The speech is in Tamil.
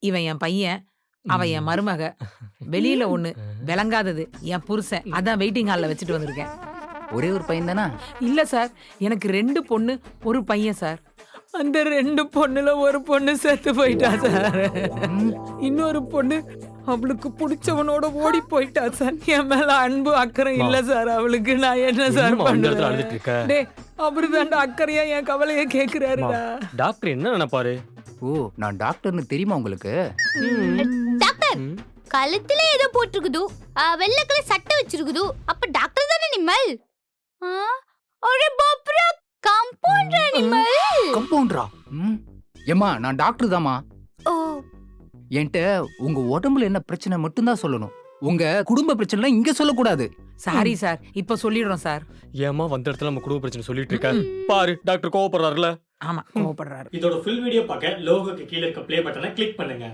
இவன் என் பையன், அவ என் மருமக. வெளியில ஒண்ணு, விளங்காதது என் புருஷன். அதான் வெயிட்டிங் ஹால்ல வச்சுட்டு வந்திருக்கேன். ஒரே ஒரு பையன் தானா? இல்ல சார், எனக்கு 2 பொண்ணு, 1 பையன் சார். அந்த 2 பொண்ணுல ஒரு பொண்ணு செத்து போயிட்டா சார். இன்னொரு பொண்ணு அவளுக்கு பிடிச்சவனோட ஓடி போயிட்டா சார். என் மேல அன்பு அக்கறை இல்ல சார் அவளுக்கு. நான் என்ன சார் பண்ணுவேன்? டேய், அவருதான்டா அக்கறையா என் கவலைய கேக்குறாருடா. டாக்டர் என்ன நினைப்பாரு? ஓ, நான் டாக்டர்னு தெரியுமா உங்களுக்கு? டாக்டர், கழுத்துல ஏதோ போட்டிருக்குது, வெள்ளை கலர் சட்டை வச்சிருக்குது. அப்ப டாக்டர் தானே நிம்மல்? அரே பாப்ரே, கம்பவுண்டர் நிம்மல். கம்பவுண்டரா? ஏம்மா, நான் டாக்டர் தாம்மா. ஓ, என்கிட்ட உங்க உடம்புல என்ன பிரச்சனை மட்டும்தான் சொல்லணும். உங்க குடும்ப பிரச்சனை இங்க சொல்லக்கூடாது. சாரி சார், இப்ப சொல்லிடுறோம் சார். ஏமா வந்த இடத்துல நம்ம குடும்ப பிரச்சனை சொல்லிட்டு இருக்க பாரு. டாக்டர் கோவப்படுறாருல. ஆமா, கோவப்படுறாரு. இதோட ஃபுல் வீடியோ பார்க்க லோகோக்கு கீழ இருக்க ப்ளே பட்டனை கிளிக் பண்ணுங்க.